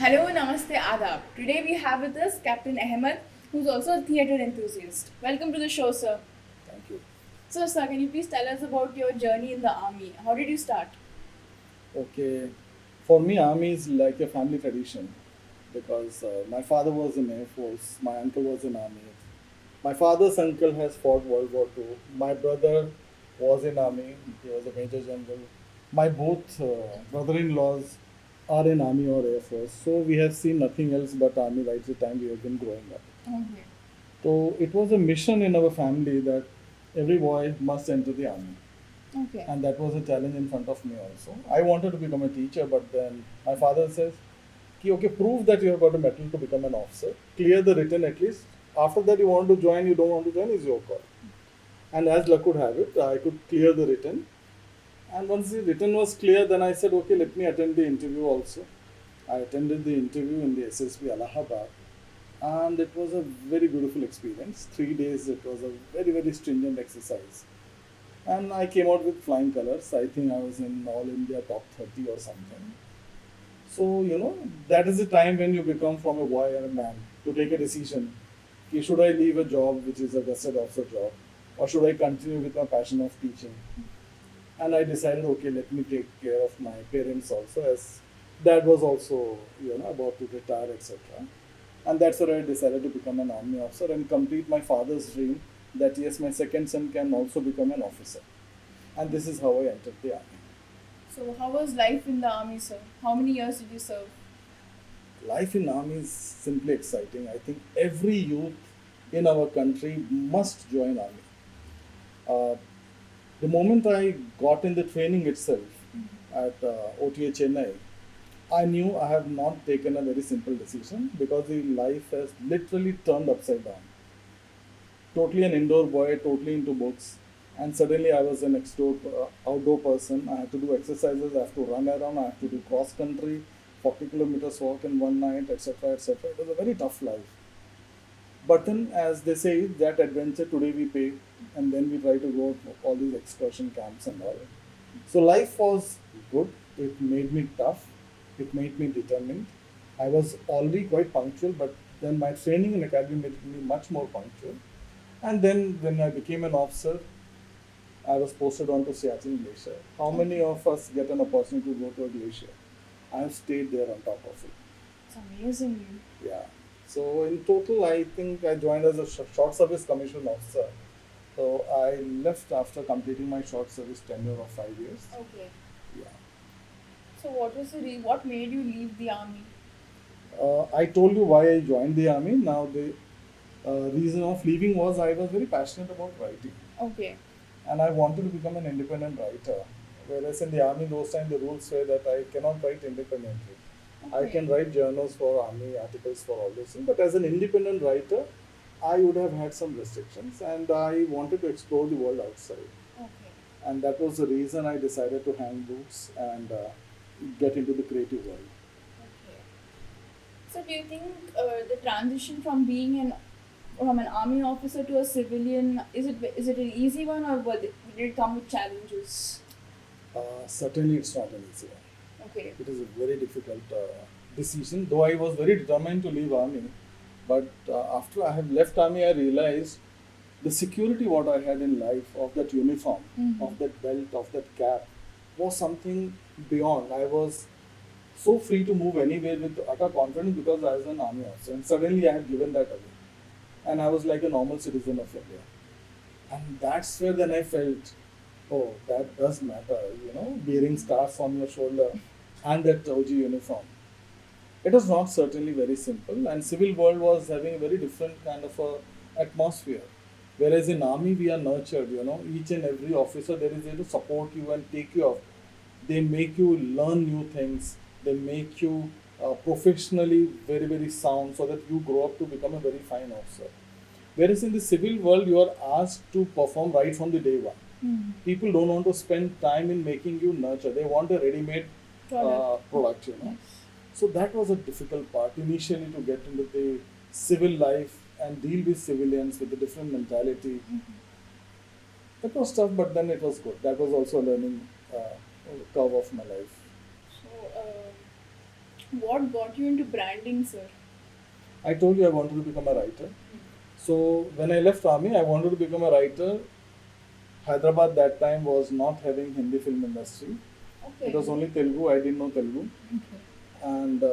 Hello, Namaste, Adab. Today we have with us Captain Ahmed, who's also a theatre enthusiast. Welcome to the show, sir. Thank you. So, sir, can you please tell us about your journey in the army? How did you start? Okay. For me, army is like a family tradition because my father was in Air Force, my uncle was in army. My father's uncle has fought World War II. My brother was in army. He was a major general. My both brother-in-laws are in army or Air Force. So we have seen nothing else but army right the time we have been growing up. Okay. So it was a mission in our family that every boy must enter the army. Okay. And that was a challenge in front of me also. I wanted to become a teacher, but then my father says, okay, prove that you have got a mettle to become an officer. Clear the written at least. After that, you want to join, you don't want to join, is your call. And as luck would have it, I could clear the written. And once the written was clear, then I said, okay, let me attend the interview also. I attended the interview in the SSB Allahabad. And it was a very beautiful experience. 3 days, it was a very, very stringent exercise. And I came out with flying colors. I think I was in All India top 30 or something. So, that is the time when you become from a boy and a man to take a decision. Okay, should I leave a job which is a vested officer job, or should I continue with my passion of teaching? And I decided, okay, let me take care of my parents also, as dad was also, about to retire, etc. And that's where I decided to become an army officer and complete my father's dream that yes, my second son can also become an officer. And this is how I entered the army. So, how was life in the army, sir? How many years did you serve? Life in army is simply exciting. I think every youth in our country must join army. Uh, the moment I got in the training itself at OTA Chennai, I knew I have not taken a very simple decision because the life has literally turned upside down. Totally an indoor boy, totally into books, and suddenly I was an outdoor person. I had to do exercises, I have to run around, I have to do cross country, 40 kilometers walk in one night, etc., etc. It was a very tough life. But then, as they say, that adventure today we pay, and then we try to go to all these excursion camps and all. So life was good. It made me tough. It made me determined. I was already quite punctual, but then my training in academy made me much more punctual. And then when I became an officer, I was posted on to Siachen Glacier. How many of us get an opportunity to go to a glacier? I have stayed there on top of it. It's amazing. Yeah. So in total, I think I joined as a short service commission officer. So I left after completing my short service tenure of 5 years. Okay. Yeah. So, what made you leave the army? I told you why I joined the army. Now the reason of leaving was I was very passionate about writing. Okay. And I wanted to become an independent writer. Whereas in the army, those times the rules say that I cannot write independently. I can write journals for army, articles for all those things, but as an independent writer, I would have had some restrictions, and I wanted to explore the world outside. Okay. And that was the reason I decided to hang boots and get into the creative world. Okay. So, do you think the transition from an army officer to a civilian is it an easy one, or did it come with challenges? Certainly, it's not an easy one. Okay. It is a very difficult decision. Though I was very determined to leave army, but after I have left army, I realized the security what I had in life of that uniform, of that belt, of that cap, was something beyond. I was so free to move anywhere with utter confidence because I was an army officer, and suddenly I had given that away, and I was like a normal citizen of India. And that's where then I felt, oh, that does matter, bearing stars on your shoulder and that OG uniform. It was not certainly very simple, and civil world was having a very different kind of a atmosphere. Whereas in army we are nurtured, each and every officer there is there to support you and take you up. They make you learn new things. They make you professionally very very sound so that you grow up to become a very fine officer. Whereas in the civil world, you are asked to perform right from the day one. People don't want to spend time in making you nurture. They want a ready-made product. So that was a difficult part initially to get into the civil life and deal with civilians with a different mentality. It was tough, but then it was good. That was also a learning curve of my life. So, What got you into branding, sir? I told you I wanted to become a writer. So when I left army, I wanted to become a writer. Hyderabad that time was not having Hindi film industry. Okay. It was only Telugu. I didn't know Telugu. Okay. And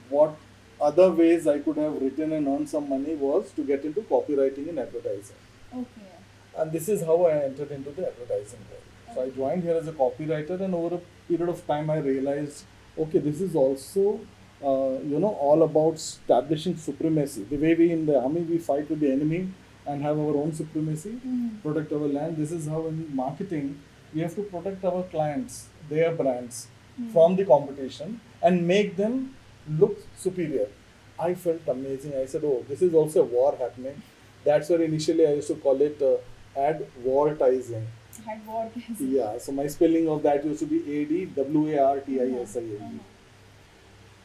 what other ways I could have written and earned some money was to get into copywriting and advertising. Okay. And this is how I entered into the advertising world. So I joined here as a copywriter, and over a period of time, I realized, okay, this is also, all about establishing supremacy. The way we in the army we fight with the enemy and have our own supremacy, protect our land. This is how in marketing we have to protect our clients, their brands, from the competition and make them look superior. I felt amazing. I said, oh, this is also a war happening. That's where initially I used to call it advertising. Advertising. Yeah, so my spelling of that used to be ADWARTISING.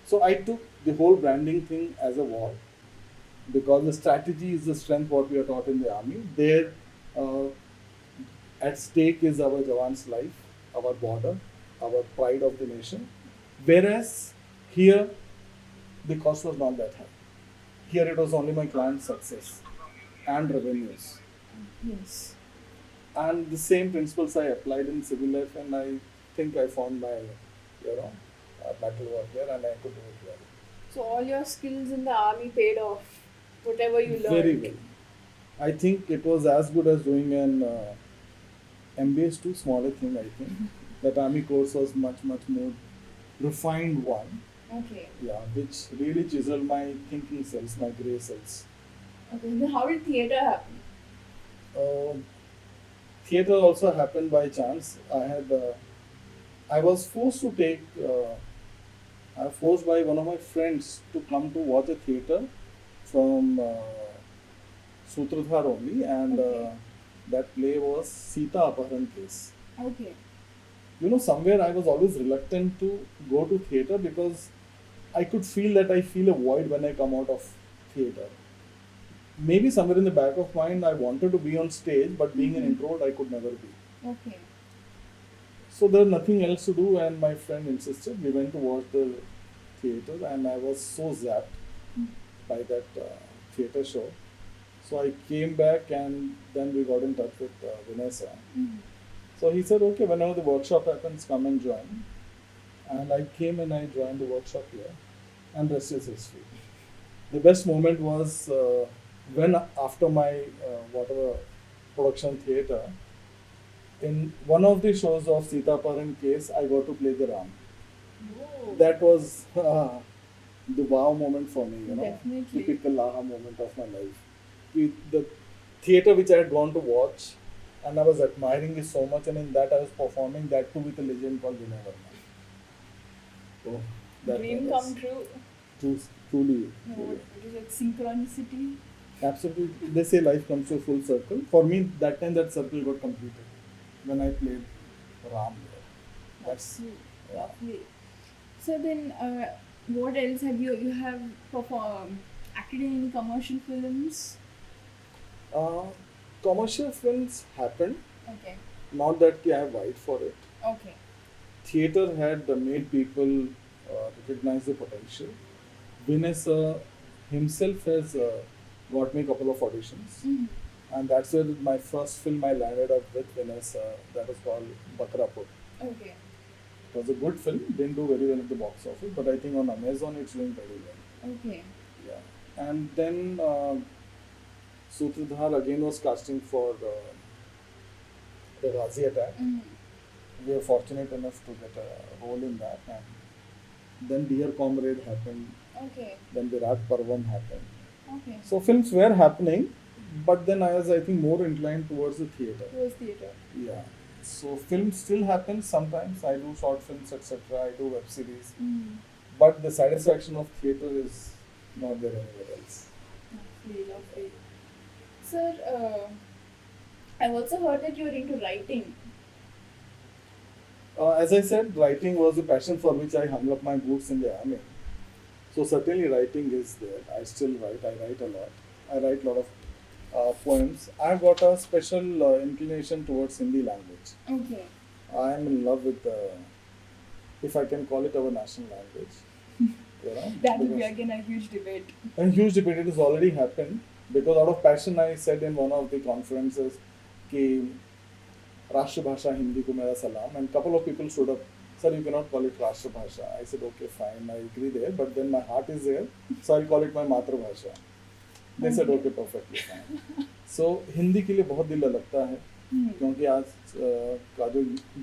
So I took the whole branding thing as a war because the strategy is the strength what we are taught in the army. There, at stake is our Jawan's life, our border, our pride of the nation. Whereas here, the cost was not that high. Here it was only my client's success and revenues. Yes. And the same principles I applied in civil life, and I think I found my, battle work here, and I could do it well. So all your skills in the army paid off. Whatever you learned. Very well. I think it was as good as doing an MBA is too small a thing. I think that army course was much more refined one. Okay. Yeah, which really chiseled my thinking cells, my grey cells. Okay. Then how did theatre happen? Theatre also happened by chance. I was forced to take. I was forced by one of my friends to come to watch a theatre from Sutradhar only, and Okay. that play was Sita Aparan case. Okay. Somewhere I was always reluctant to go to theatre because I could feel that I feel a void when I come out of theatre. Maybe somewhere in the back of mind I wanted to be on stage, but being an introvert I could never be. Okay. So there was nothing else to do, and my friend insisted. We went to watch the theatre, and I was so zapped by that theatre show. So I came back, and then we got in touch with Vanessa. So he said, okay, whenever the workshop happens, come and join. And I came and I joined the workshop here, and rest is history. The best moment was when after my whatever production theatre, in one of the shows of Sita Paran case, I got to play the Ram. Whoa. That was the wow moment for me, Definitely. typical aha moment of my life. The theatre which I had gone to watch, and I was admiring it so much, and in that I was performing that too with a legend called Vijay Varma. So that Dream was come true. truly. No, it is like synchronicity. Absolutely. They say life comes to a full circle. For me, that time that circle got completed when I played Ram there. That's Lovely. So then, what else have you have performed? Acted in any commercial films? Commercial films happened. Okay. Not that I have vied for it. Okay. Theatre had made people recognize the potential. Vinay himself has got me a couple of auditions. And that's where my first film I landed up with Vinay, that was called Bakrapur. Okay. It was a good film, didn't do very well at the box office, but I think on Amazon it's doing very well. Okay. Yeah. And then Sutradhar again was casting for the Ghazi attack. We were fortunate enough to get a role in that. And then Dear Comrade happened. Okay. Then Virat Parvam happened. Okay. So films were happening, but then I was, I think, more inclined towards the theatre. Towards theatre. Yeah. So film still happens sometimes. I do short films, etc. I do web series. But the satisfaction of theatre is not there anywhere else. Lovely. Sir, I've also heard that you're into writing. As I said, writing was a passion for which I hung up my boots in the army. So certainly writing is there. I still write. I write a lot. I write a lot of poems. I've got a special inclination towards Hindi language. Okay. I am in love with, if I can call it our national language. You know, That will be because again a huge debate. a huge debate it has already happened because out of passion I said in one of the conferences कि राष्ट्रभाषा हिंदी को मेरा सलाम and couple of people stood up. Sir, you cannot call it राष्ट्रभाषा. I said okay fine, I agree there, but then my heart is there, so I'll call it my मातृभाषा. They said okay perfectly fine. So Hindi के लिए बहुत दिल लगता है क्योंकि आज का जो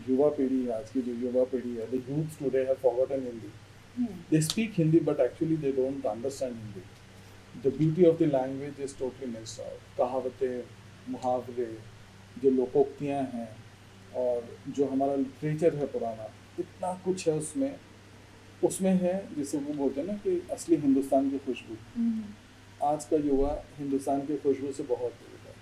युवा पीढ़ी है, आज की जो युवा पीढ़ी है, the youth today have forgotten Hindi. They speak Hindi but actually they don't understand Hindi. The beauty of the language is totally missed out. कहावतें, मुहावरे, जो लोकोक्तियाँ हैं और जो हमारा लिटरेचर है पुराना, इतना कुछ है उसमें है जिसे वो बोलते हैं ना कि असली हिंदुस्तान की खुशबू. आज का युवा हिंदुस्तान की खुशबू से बहुत दूर है.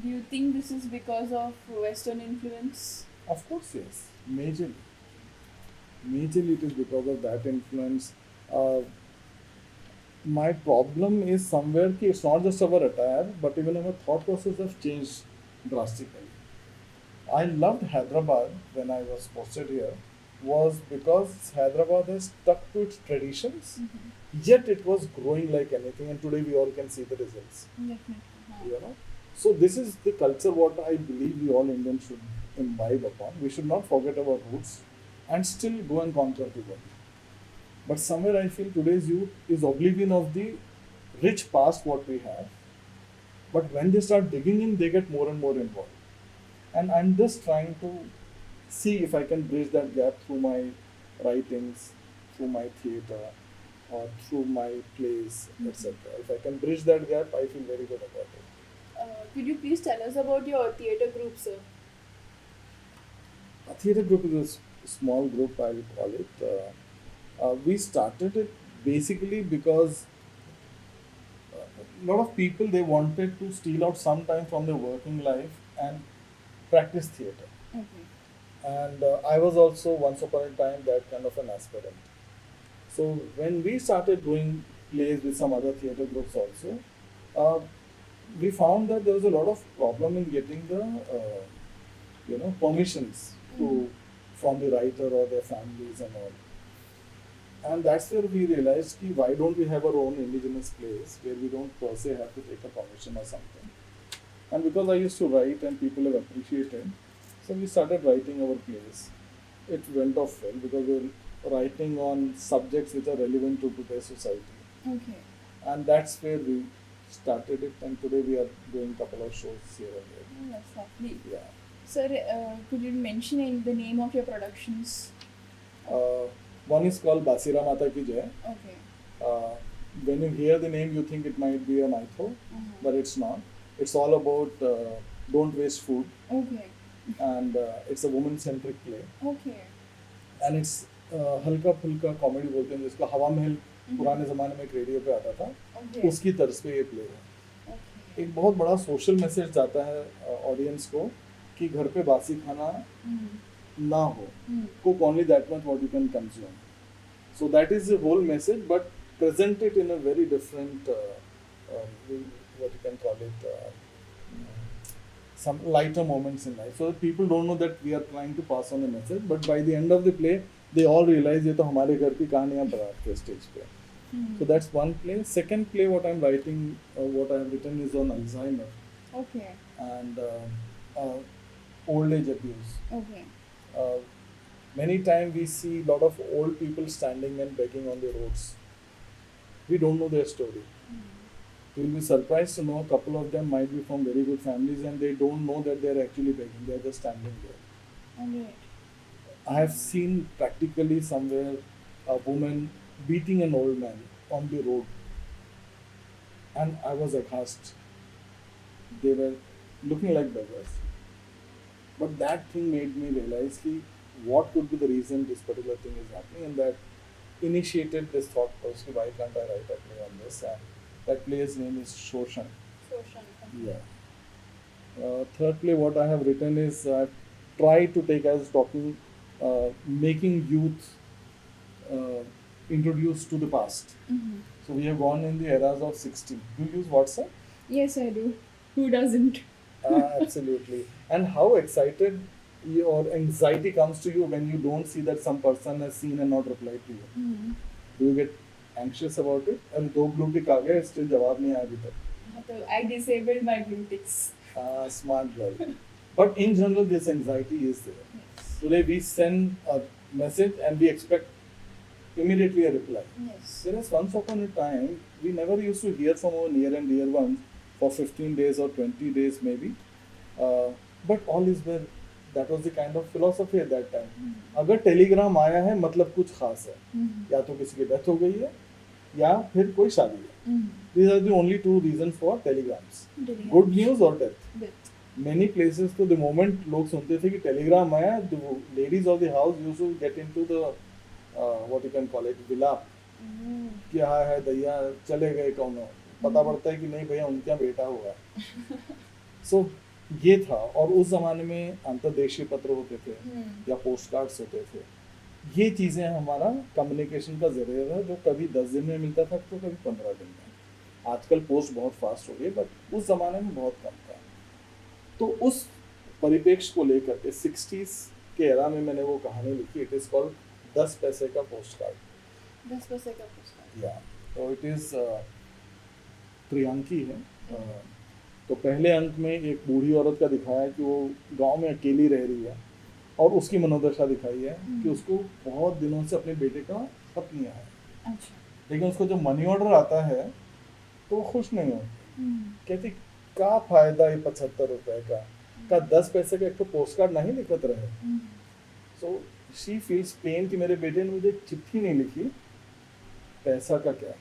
Do you think this is because of Western influence? Of course, yes. Majorly. Majorly it is because of that influence. My problem is somewhere कि it's not just our attire, but even our thought process has changed drastically. I loved Hyderabad when I was posted here was because Hyderabad has stuck to its traditions, yet it was growing like anything, and today we all can see the results. Definitely. You know, so this is the culture what I believe we all Indians should imbibe upon. We should not forget our roots and still go and conquer the world. But somewhere I feel today's youth is oblivion of the rich past what we have. But when they start digging in, they get more and more involved. And I'm just trying to see if I can bridge that gap through my writings, through my theatre, or through my plays, etc. If I can bridge that gap, I feel very good about it. Could you please tell us about your theatre group, sir? A theatre group is a small group, I will call it. We started it basically because a lot of people, they wanted to steal out some time from their working life and practice theatre. Okay. And I was also once upon a time that kind of an aspirant. So when we started doing plays with some other theatre groups also, we found that there was a lot of problem in getting the permissions from the writer or their families and all. And that's where we realized ki why don't we have our own indigenous plays where we don't per se have to take a permission or something. And because I used to write and people have appreciated, so we started writing our plays. It went off well because we were writing on subjects which are relevant to today's society. Okay. And that's where we started it, and today we are doing a couple of shows here and there. Oh, that's lovely. Yeah. Sir, could you mention the name of your productions? One is called Basira Mata Ki Jai. Okay. When you hear the name, you think it might be a mytho, but it's not. It's all about don't waste food, Okay. and it's a woman-centric play. Okay. And it's हल्का फुल्का comedy बोलते हैं जिसको हवा महल पुराने ज़माने में एक रेडियो पे आता था, Okay. उसकी तर्ज पे ये प्ले है. Okay. एक बहुत बड़ा सोशल मैसेज जाता है ऑडियंस को कि घर पे बासी खाना ना हो. Cook only that much what you can consume. So that is the whole message, but present it in a very different, what you can call it, some lighter moments in life. So that people don't know that we are trying to pass on a message, but by the end of the play, they all realize ये तो हमारे घर की कहानियाँ बनाते हैं stage पे. So that's one play. Second play, what I'm writing, what I have written is on Alzheimer Okay. and old age abuse. Okay. Many times we see a lot of old people standing and begging on the roads. We don't know their story. You will be surprised to know a couple of them might be from very good families and they don't know that they are actually begging. They are just standing there. Alright. I have seen practically somewhere a woman beating an old man on the road. And I was aghast. They were looking like beggars. But that thing made me realize what could be the reason this particular thing is happening, and that initiated this thought process, why can't I write a play on this? And that play's name is Shoshan. Social. Yeah. Third play what I have written is I've tried to take as talking, making youth introduced to the past. So we have gone in the eras of 60. Do you use WhatsApp? Yes, I do. Who doesn't? Absolutely. And how excited or anxiety comes to you when you don't see that some person has seen and not replied to you. Do you get anxious about it. And 2 blue tick आ गए, still जवाब नहीं आया अभी तक. So I disabled my blue ticks. Smart girl. But in general, this anxiety is there. Yes. Today we send a message and we expect immediately a reply. Yes. Whereas once upon a time, we never used to hear from our near and dear ones for 15 days or 20 days maybe. But all is well. That was the kind of philosophy at that time. अगर Telegram आया है मतलब कुछ खास है, या तो किसी की डेथ हो गई है या फिर कोई शादी है. These are the only 2 reasons for telegrams. Good news or death. Many places तो the moment लोग सुनते थे कि टेलीग्राम आया, the ladies of the house used to get into the what you can call it विलाप, कि हाँ है दैया चले गए कौन, पता पड़ता है कि नहीं भैया उनके यहाँ बेटा हुआ है. So ये था. और उस जमाने में अंतर्देशीय पत्र होते थे या पोस्ट कार्ड्स होते थे. ये चीज़ें हमारा कम्युनिकेशन का जरिया था, जो कभी 10 दिन में मिलता था तो कभी 15 दिन में. आजकल पोस्ट बहुत फास्ट हो गई, बट उस जमाने में बहुत कम था. तो उस परिप्रेक्ष्य को लेकर के 60s के एरा में मैंने वो कहानी लिखी. इट इज़ कॉल्ड 10 पैसे का पोस्ट कार्ड. 10 पैसे का पोस्ट कार्ड. या तो इट इज़ त्रिअंकी है. तो पहले अंक में एक बूढ़ी औरत का दिखाया है कि वो गांव में अकेली रह रही है, और उसकी मनोदशा दिखाई है कि उसको बहुत दिनों से अपने बेटे का खत नहीं आया. अच्छा. लेकिन उसको जब मनी ऑर्डर आता है तो वो खुश नहीं होती. कहती क्या फायदा ये 75 रुपए का 10 पैसे का एक तो पोस्ट कार्ड नहीं लिखत रहे. सो शी फील्स पेन कि मेरे बेटे ने मुझे चिट्ठी नहीं लिखी, पैसा का क्या.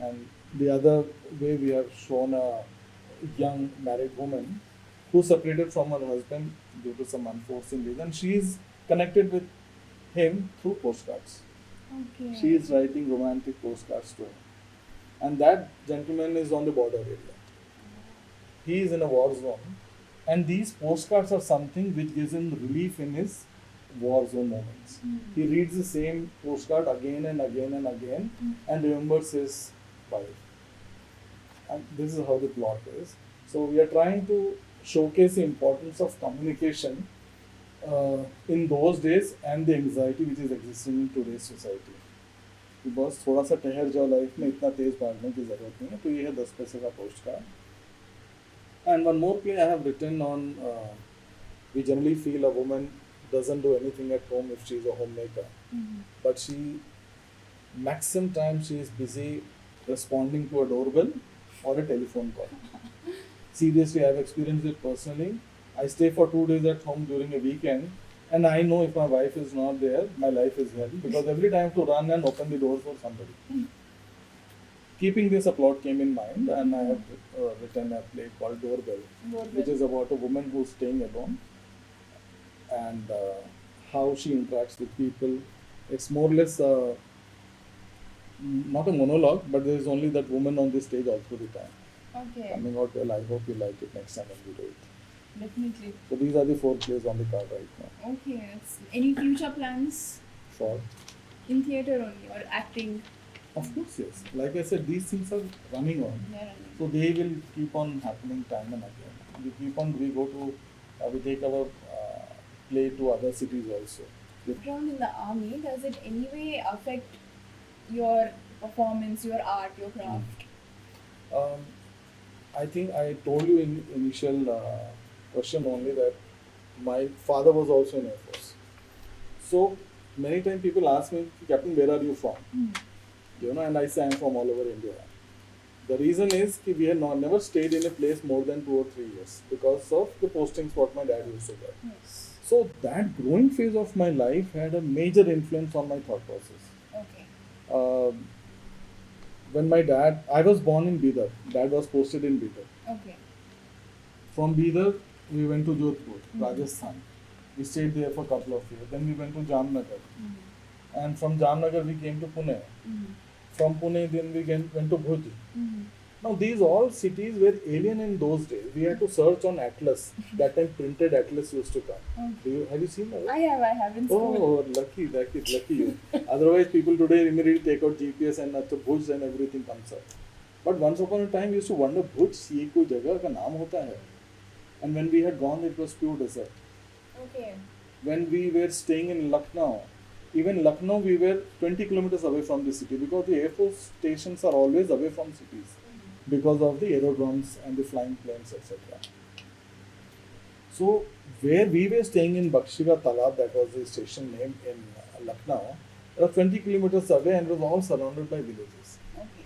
And the other way we have shown a young married woman who separated from her husband due to some unforeseen reason. She is connected with him through postcards. Okay. She is writing romantic postcards to him. And that gentleman is on the border area. He is in a war zone. And these postcards are something which gives him relief in his war zone moments. He reads the same postcard again and again and again and remembers his wife. And this is how the plot is. So we are trying to showcase the importance of communication in those days and the anxiety which is existing in today's society. कि बस थोड़ा सा ठहर जाओ, life में इतना तेज भागने की ज़रूरत नहीं है. तो ये है 10 पैसे का post card. And one more play I have written on, we generally feel a woman doesn't do anything at home if she is a homemaker. But she, maximum time she is busy responding to a doorbell or a telephone call. Seriously, I have experienced it personally. I stay for 2 days at home during a weekend, and I know if my wife is not there, my life is hell, because every time I have to run and open the door for somebody. Keeping this, a plot came in mind, and I have written a play called Doorbell, which is about a woman who is staying alone and how she interacts with people. It's more or less not a monologue, but there is only that woman on the stage all through the time. Okay. Coming out well. I hope you like it next time when we do it. Definitely. So these are the 4 plays on the card right now. Okay. Any future plans For, in theatre only or acting? of course, yes. Like I said, these things are running on. They are running. So they will keep on happening time and again. We keep on. We go to. We take our play to other cities also. Background in the army, does it anyway affect your performance, your art, your craft? I think I told you in initial question only that my father was also in Air Force. So many times people ask me, Captain, where are you from? You know, and I say I'm from all over India. The reason is that we had never stayed in a place more than 2 or 3 years because of the postings what my dad used to get. Yes. So that growing phase of my life had a major influence on my thought process. Okay. When my dad, I was born in Bidar. Dad was posted in Bidar. Okay. From Bidar, we went to Jodhpur, Rajasthan. We stayed there for a couple of years. Then we went to Jamnagar. And from Jamnagar, we came to Pune. From Pune, then we went to Bhuj. Now, these all cities were alien in those days. We had to search on Atlas. That time, printed Atlas used to come. Have you seen that? I have in school. Oh, lucky you. Otherwise, people today immediately take out GPS and Bhuj and everything comes up. But once upon a time, we used to wonder, Bhuj, ये कोई जगह का नाम होता है? And when we had gone, it was pure desert. Okay. When we were staying in Lucknow, Even Lucknow, we were 20 kilometers away from the city because the Air Force stations are always away from cities because of the aerodromes and the flying planes, etc. So, where we were staying in Bakshiga Talab, that was the station name in Lucknow, it was 20 kilometers away and it was all surrounded by villages. Okay.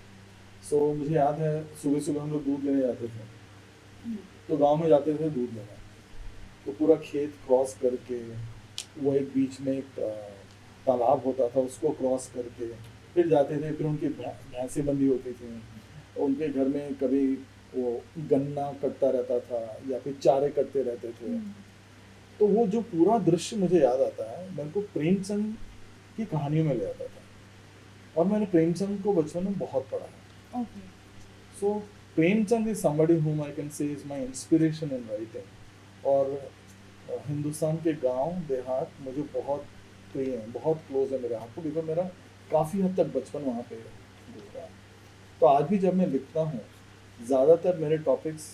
So, मुझे याद है सुबह सुबह हम लोग दूध लेने जाते थे, तो गांव में जाते थे दूध लेने, तो पूरा खेत क्रॉस करके वो एक बीच में एक तालाब होता था, उसको क्रॉस करके फिर जाते थे, फिर उनकी भैंसें बंधी होती थी, उनके घर में कभी वो गन्ना कटता रहता था या फिर चारे कटते रहते थे। तो वो जो पूरा दृश्य मुझे याद आता है, मेरे को प्रेमचंद की कहानियों में ले आता था, और मैंने प्रेमचंद को बचपन में बहुत पढ़ा है। So Premchand is somebody whom I can say is my inspiration in writing। और हिंदुस्तान के गांव देहात मुझे बहुत प्रिय हैं, बहुत क्लोज है मेरे हाथ को, बिकॉज मेरा काफ़ी हद तक बचपन वहाँ पे गुजरा है। तो आज भी जब मैं लिखता हूँ, ज़्यादातर मेरे टॉपिक्स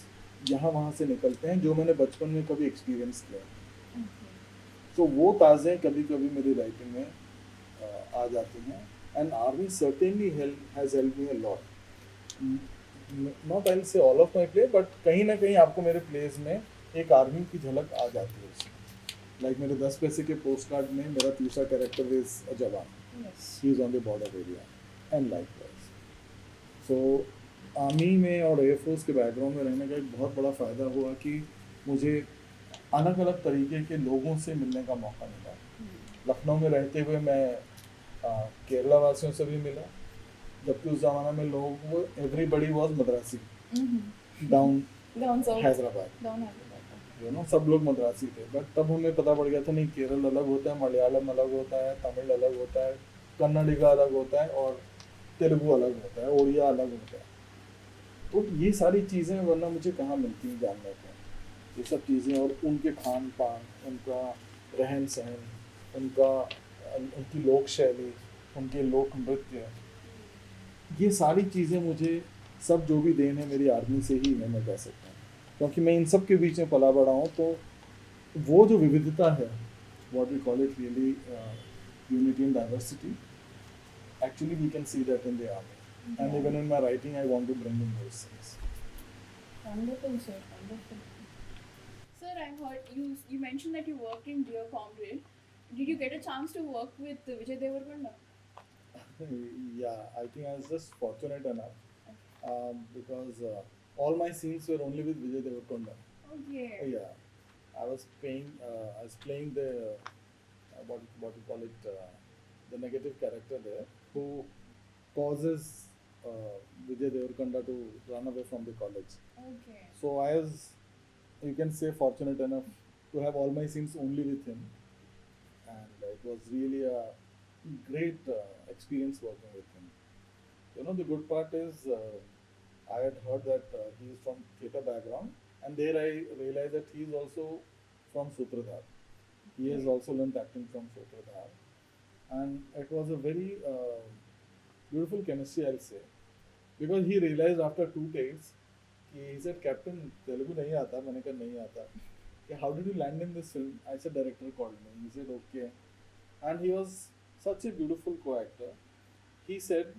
यहाँ वहाँ से निकलते हैं जो मैंने बचपन में कभी एक्सपीरियंस किया है। तो वो ताज़े कभी कभी मेरी राइटिंग में आ जाती हैं। And army certainly has help me a lot. Not I will say all of my play, but कहीं ना कहीं आपको मेरे प्लेज में एक आर्मी की झलक आ जाती है उसमें। लाइक मेरे 10 पैसे के पोस्ट कार्ड में मेरा तीसरा कैरेक्टर इज अ जवान, he is on the border area and like wise. So army में और एयरफोर्स के बैकग्राउंड में रहने का एक बहुत बड़ा फ़ायदा हुआ कि मुझे अलग अलग तरीके के लोगों से मिलने का मौका मिला। लखनऊ में रहते हुए मैं केरला वासियों से भी मिला, जबकि उस ज़माना में लोग everybody was Madrasi down Hyderabad, you know, सब लोग मद्रासी थे। बट तब हमें पता पड़ गया था नहीं, केरल अलग होता है, मलयालम अलग होता है, तमिल अलग होता है, कन्नडिगा अलग होता है और तेलुगु अलग होता है, ओडिया अलग होता है। तो ये सारी चीज़ें वरना मुझे कहाँ मिलती हैं जानने को, ये सब चीज़ें, और उनके खान पान, उनका रहन सहन, उनकी लोक शैली, उनके लोक नृत्य, ये सारी चीज़ें मुझे सब जो भी देन है मेरी आर्मी से ही है, मैं कह सकता हूँ, क्योंकि मैं इन सब के बीच में पला बड़ा हूँ। तो वो जो विविधता है, what we call it really unity in diversity, actually we can see that in the army, and even in my writing I want to bring in those things. Wonderful, sir. Wonderful. Sir, I heard you mentioned that you worked in Dear Comrade. Did you get a chance to work with Vijay Deverakonda? Yeah, I think I was just fortunate enough, because all my scenes were only with Vijay Deverakonda. Okay. Yeah, I was playing the what you call it, the negative character there, who causes Vijay Deverakonda to run away from the college. Okay. So I was, you can say, fortunate enough to have all my scenes only with him, and it was really a great experience working with him. You know, the good part is I had heard that he is from theatre background, and there I realized that he is also from Sutradhar. He has also learned acting from Sutradhar, and it was a very beautiful chemistry, I'll say, because he realized after 2 takes, he said, "Captain, Telugu nahi aata." मैंने कहा नहीं आता। कि how did you land in this film? I said, director called me. He said, okay, and he was such a beautiful co-actor. He said,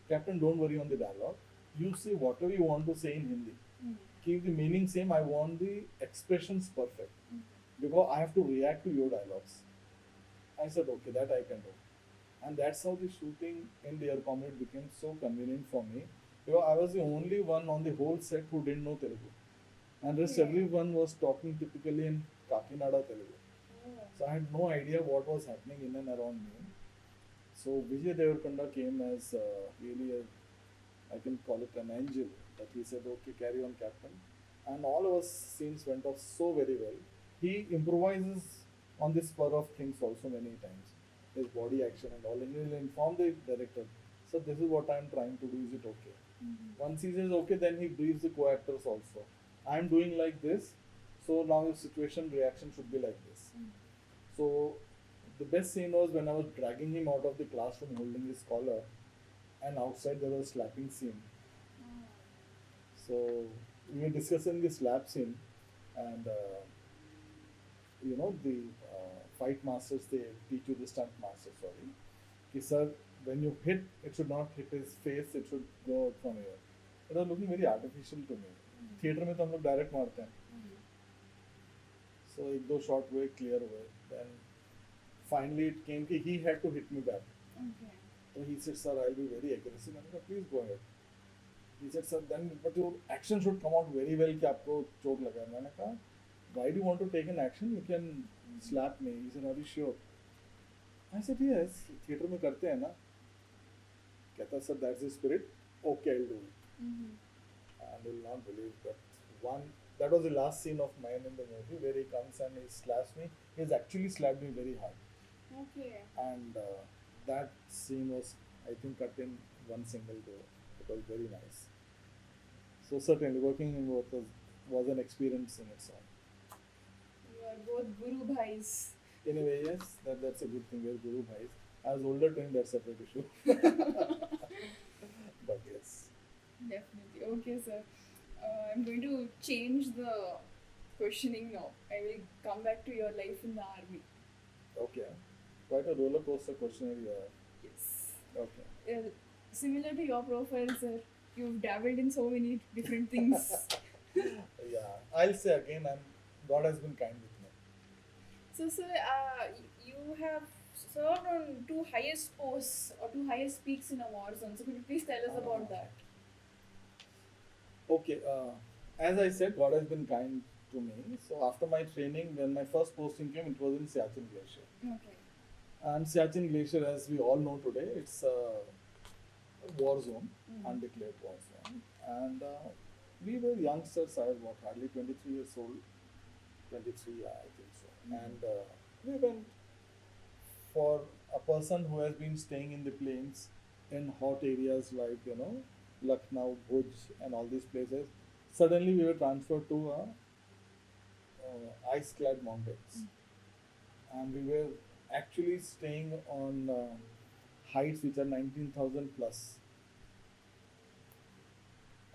"Captain, don't worry on the dialogue. You say whatever you want to say in Hindi. Keep the meaning same. I want the expressions perfect because I have to react to your dialogues." I said, okay, that I can do. And that's how the shooting in Dear Comrade became so convenient for me. Because I was the only one on the whole set who didn't know Telugu. And rest everyone was talking typically in Kakinada Telugu. So I had no idea what was happening in and around me. So Vijay Deverakonda came as really a, I can call it an angel, that he said, okay, carry on, Captain. And all our scenes went off so very well. He improvises on the spur of things also many times, his body action and all, and he will inform the director, so this is what I am trying to do, is it okay? Once he says okay, then he briefs the co-actors also. I am doing like this, so now your situation reaction should be like this. So the best scene was when I was dragging him out of the classroom holding his collar, and outside there was a slapping scene. So we were discussing the slap scene, and you know, the fight masters, they teach you the stunt master, sorry. Ki, sir, when you hit, it should not hit his face, it should go out from here. It was looking very artificial to me. Theatre में तो हम लोग direct मारते हैं. So एक दो shot हुए, clear हुए. Then finally it came कि he had to hit me back. Okay. So he said, sir, I'll be very aggressive. मैंने कहा, please go ahead. He said, sir, then but your action should come out very well कि आपको चोट लगा है. मैंने कहा, why do you want to take an action? You can slap me. He said, are you sure? I said, yes. Theatre में करते हैं ना. कहता, sir, that's the spirit. Okay, I'll do it. And you'll not believe that was the last scene of mine in the movie where he comes and he slaps me. He's actually slapped me very hard. Okay. And that scene was, I think, cut in one single go. It was very nice. So certainly working in both was an experience in its own. You are both Guru Bhais. In a way, yes, that's a good thing. We're Guru Bhais. I was older to him, that's a separate issue. But yes. Definitely. Okay, sir. I'm going to change the questioning now. I will come back to your life in the army. Okay. Quite a roller coaster questionnaire you have. Yes. Okay. Similar to your profile, sir, you've dabbled in so many different things. Yeah. I'll say again, God has been kind with me. So, sir, you have served on two highest posts or two highest peaks in a war zone. So, could you please tell us about that? Okay. As I said, God has been kind to me. So, after my training, when my first posting came, it was in Siachen Glacier. Okay. And Siachen Glacier, as we all know today, it's a war zone, undeclared war zone. And we were youngsters. I was hardly 23 years old. 23, yeah, I think so. And we went for a person who has been staying in the plains in hot areas like, Lucknow, Bhuj and all these places. Suddenly we were transferred to ice-clad mountains. And we were actually staying on heights which are 19,000 plus.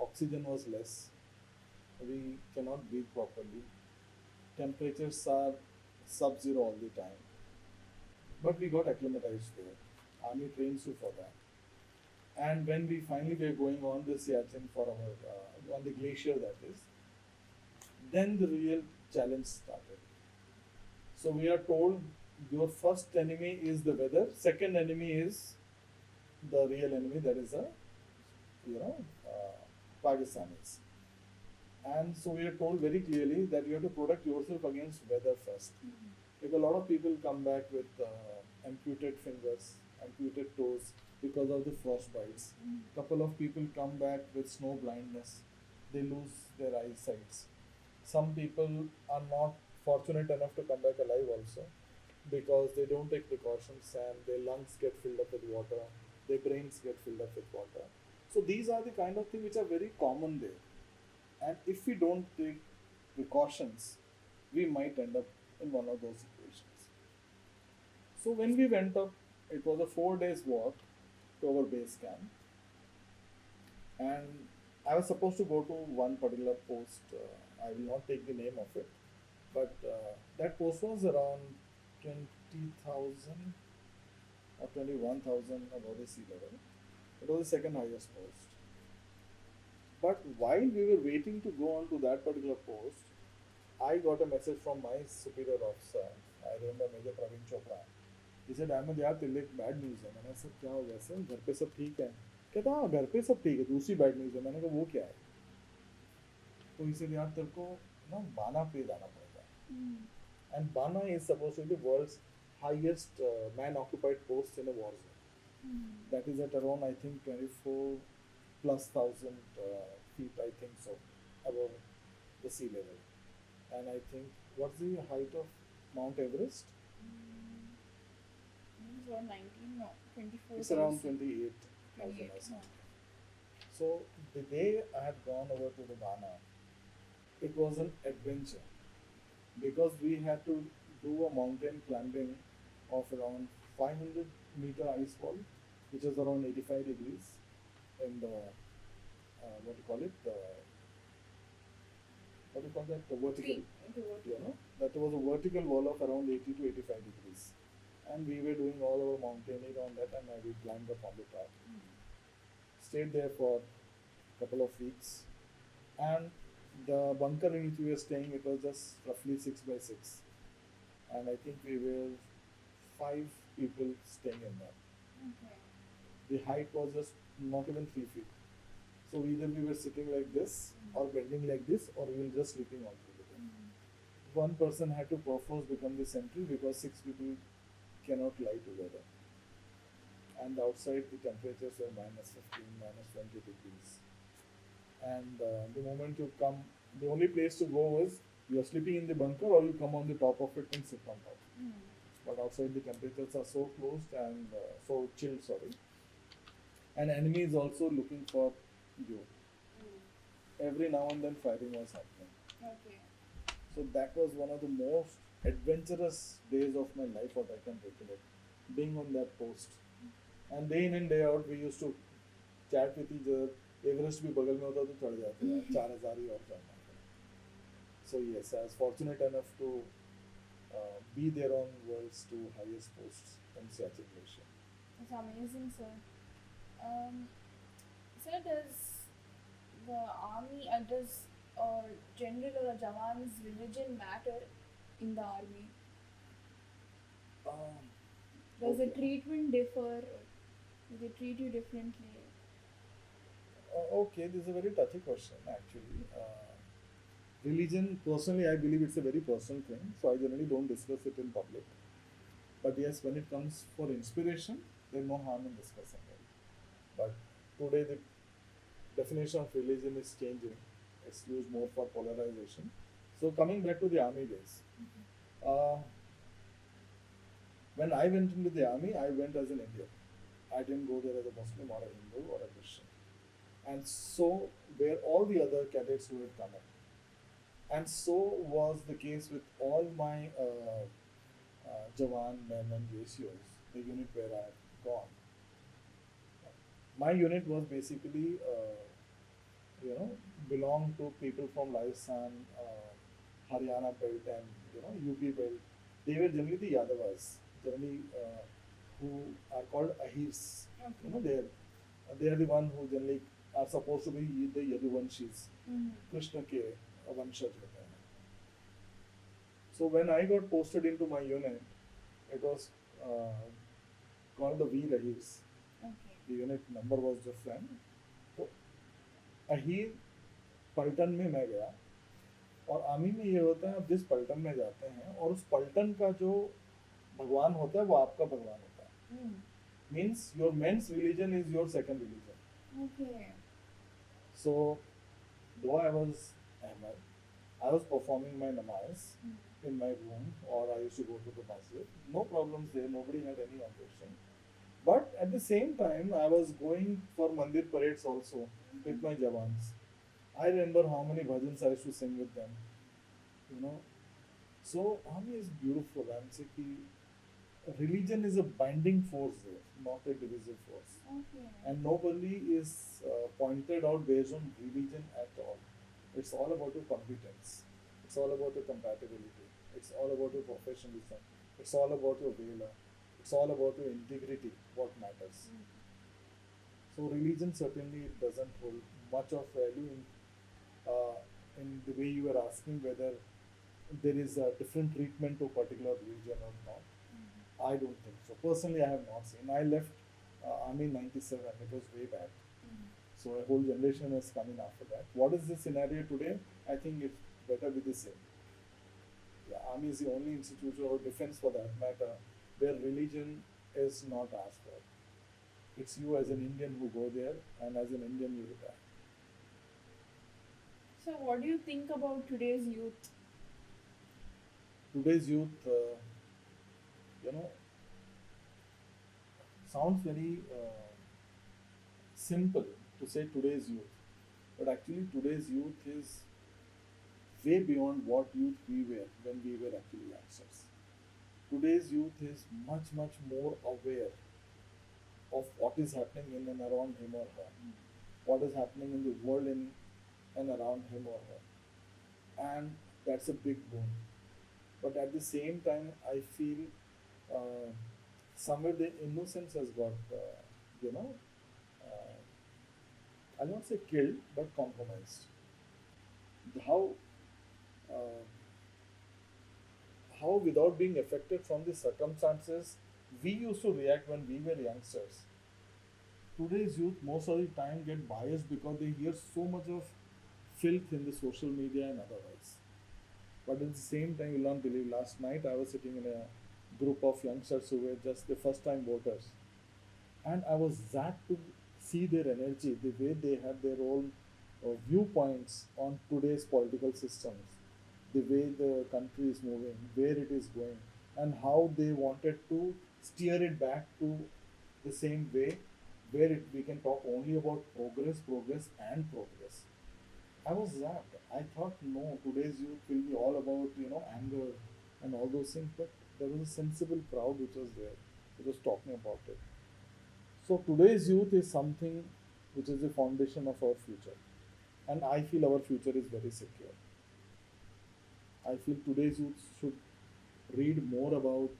Oxygen was less. We cannot breathe properly. Temperatures are sub-zero all the time. But we got acclimatized there. Army trains you for that. And when we finally were going on the Siachen for our, on the glacier that is, then the real challenge started. So we are told your first enemy is the weather, second enemy is the real enemy, that is Pakistanis. And so we are told very clearly that you have to protect yourself against weather first. If a lot of people come back with amputated fingers, amputated toes because of the frost bites. Couple of people come back with snow blindness. They lose their eyesight. Some people are not fortunate enough to come back alive also because they don't take precautions and their lungs get filled up with water, their brains get filled up with water. So these are the kind of things which are very common there. And if we don't take precautions, we might end up in one of those situations. So when we went up, it was a 4 days walk to our base camp. And I was supposed to go to one particular post. I will not take the name of it. But that post was around 20,000 or 21,000 above the sea level. It was the second highest post. But while we were waiting to go on to that particular post, I got a message from my superior officer. I remember Major Praveen Chopra. He said, Ahmed, यार तेरे लिए bad news है. मैंने कहा क्या हो गया sir? घर पे सब ठीक है? कहता हाँ घर पे सब ठीक है. दूसरी bad news है. मैंने कहा वो क्या है? तो he said यार तेरे को ना बाना पे जाना पड़ेगा. And Bana is supposed to be the world's highest man-occupied post in a war zone. That is at around I think 24 plus thousand feet, I think so, above the sea level. And I think, what's the height of Mount Everest? It's around 19, no, 24. It's around 28,000 or something. So the day I had gone over to the Bana, it was an adventure because we had to do a mountain climbing of around 500 meter ice wall, which is around 85 degrees in the the what do you call that? The vertical. Three. That was a vertical wall of around 80 to 85 degrees. And we were doing all our mountaineering on that, and we climbed up on the top. Stayed there for a couple of weeks. And the bunker in which we were staying, it was just roughly 6 by 6. And I think we were 5 people staying in that. Okay. The height was just not even 3 feet. So either we were sitting like this or bending like this, or we were just sleeping all together. One person had to perforce become the sentry because 6 people cannot lie together. And outside the temperatures were minus 15, minus 20 degrees. And the moment you come, the only place to go was you are sleeping in the bunker or you come on the top of it and sit on top. But outside the temperatures are so closed and so chilled, sorry. And enemy is also looking for you. Every now and then fighting was happening. Okay. So that was one of the most adventurous days of my life, what I can recollect, being on that post. And day in and day out, we used to chat with each other. Everest भी बगल में होता तो चढ़ जाते हैं 4000 ही और चढ़ना था. So yes, I was fortunate enough to be there on world's 2 highest posts in Siachen Glacier. That's amazing, sir. Sir, does the army, does a general or a jawan's religion matter in the army? Does the treatment differ? Do they treat you differently? Okay, this is a very touchy question actually. Religion, personally, I believe it's a very personal thing, so I generally don't discuss it in public. But yes, when it comes for inspiration, there's no harm in discussing it. But today, the definition of religion is changing. It's used more for polarization. So, coming back to the army days, when I went into the army, I went as an Indian. I didn't go there as a Muslim or a Hindu or a Christian. And so were all the other cadets who had come in. And so was the case with all my Jawan men and ratios, the unit where I had gone. My unit was basically, belonged to people from Rajasthan, Haryana belt and, UP belt. They were generally the Yadavas, generally who are called Ahirs. Okay. They are the one who generally are supposed to be the Yaduvanshis, Krishna ke Vanshaj होते हैं. So when I got posted into my unit, it was called the Veer Ahirs. Okay. The unit number was different. तो अहीर पलटन में मैं गया और army में ये होता है आप जिस पलटन में जाते हैं और उस पलटन का जो भगवान होता है वो आपका भगवान होता है. Means your men's religion is your second religion. Okay. So, though I was Ahmed, I was performing my namaz in my room or I used to go to the masjid. No problems there, nobody had any objection. But at the same time, I was going for mandir parades also with my Jawans. I remember how many bhajans I used to sing with them. So, army is beautiful. I'm saying religion is a binding force there, not a divisive force. Okay. And nobody is pointed out based on religion at all. It's all about your competence. It's all about your compatibility. It's all about your professionalism. It's all about your valor. It's all about your integrity, what matters. So religion certainly doesn't hold much of value in the way you were asking whether there is a different treatment to a particular religion or not. I don't think so. Personally, I have not seen. I left army in '97. It was way back. So a whole generation has come in after that. What is the scenario today? I think it's better be the same. The army is the only institution or defense for that matter where religion is not asked for. It's you as an Indian who go there and as an Indian you retire. So, what do you think about today's youth? Today's youth, sounds very simple to say today's youth, but actually today's youth is way beyond what youth we were when we were actually youngsters. Today's youth is much, much more aware of what is happening in and around him or her, what is happening in the world in and around him or her. and that's a big boon. But at the same time, I feel uh, somewhere the innocence has got, you know, uh, I'll not say killed, but compromised. How, uh, how without being affected from the circumstances we used to react when we were youngsters. Today's youth most of the time get biased because they hear so much of filth in the social media and otherwise. But at the same time, you'll not believe, last night I was sitting in a group of youngsters who were just the first time voters. And I was zapped to see their energy, the way they had their own viewpoints on today's political systems, the way the country is moving, where it is going, and how they wanted to steer it back to the same way where we can talk only about progress, progress, and progress. I was zapped. I thought, no, today's youth will be all about, anger and all those things, but there was a sensible crowd which was there, which was talking about it. So today's youth is something which is the foundation of our future. And I feel our future is very secure. I feel today's youth should read more about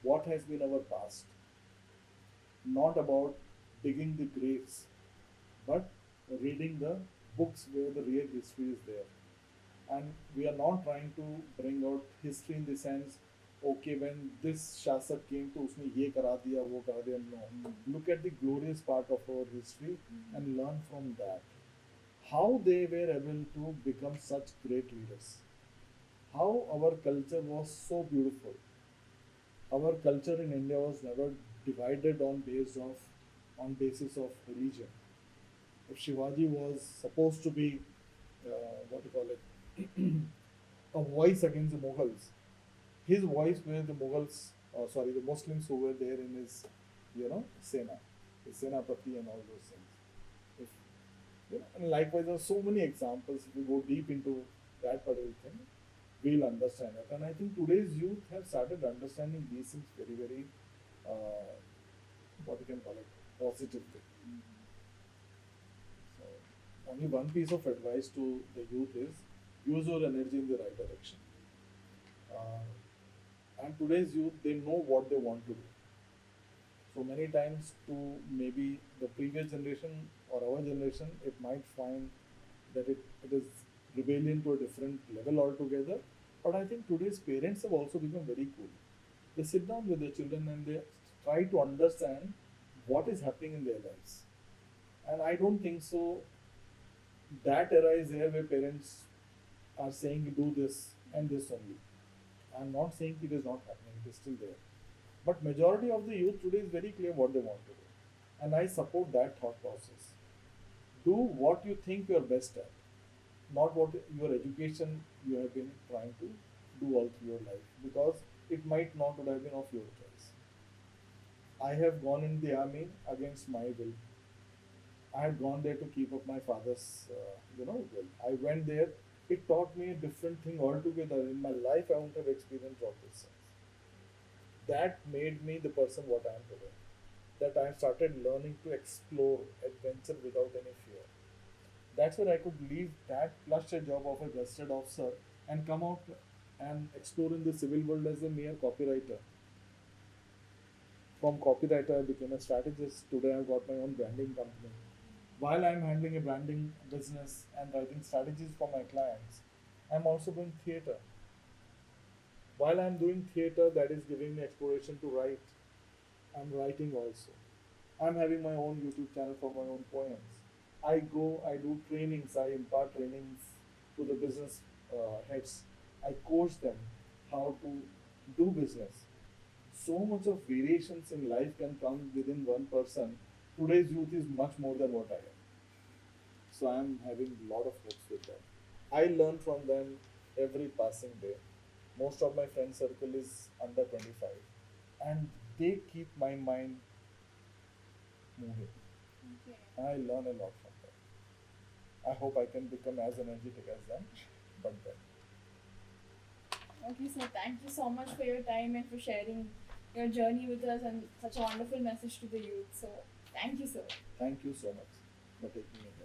what has been our past, not about digging the graves, but reading the books where the real history is there. And we are not trying to bring out history in the sense, okay, when this shasak came to usne ye kara diya, wo kara diya. No. Look at the glorious part of our history and learn from that. How they were able to become such great leaders. How our culture was so beautiful. Our culture in India was never divided on basis of religion. If Shivaji was supposed to be, what do you call it, a voice against the Mughals, his voice were the Mughals, the Muslims who were there in his, Sena, his Senapati and all those things. If, and likewise, there are so many examples. If we go deep into that particular thing, we'll understand it. And I think today's youth have started understanding these things very, very, what you can call it, positively. So, only one piece of advice to the youth is use your energy in the right direction. Uh, and today's youth, they know what they want to do. So many times, to maybe the previous generation or our generation, it might find that it is rebellion to a different level altogether. But I think today's parents have also become very cool. They sit down with their children and they try to understand what is happening in their lives. And I don't think so that era is there where parents are saying do this and this only. I'm not saying it is not happening, it is still there. But majority of the youth today is very clear what they want to do. And I support that thought process. Do what you think you're best at, not what your education you have been trying to do all through your life, because it might not would have been of your choice. I have gone in the army against my will. I had gone there to keep up my father's, will. I went there. It taught me a different thing altogether. In my life, I wouldn't have experienced all these things. That made me the person what I am today. That I have started learning to explore, adventure without any fear. That's where I could leave that plus a job of a gazetted officer and come out and explore in the civil world as a mere copywriter. From copywriter, I became a strategist. Today, I've got my own branding company. While I'm handling a branding business and writing strategies for my clients, I'm also doing theater. While I'm doing theater, that is giving me exploration to write. I'm writing also. I'm having my own YouTube channel for my own poems. I go, I do trainings, I impart trainings to the business heads. I coach them how to do business. So much of variations in life can come within one person. Today's youth is much more than what I am. So I'm having a lot of hopes with them. I learn from them every passing day. Most of my friend circle is under 25, and they keep my mind moving. Okay. I learn a lot from them. I hope I can become as energetic as them, but then. Okay, so thank you so much for your time and for sharing your journey with us and such a wonderful message to the youth. So thank you, sir. Thank you so much for taking me here.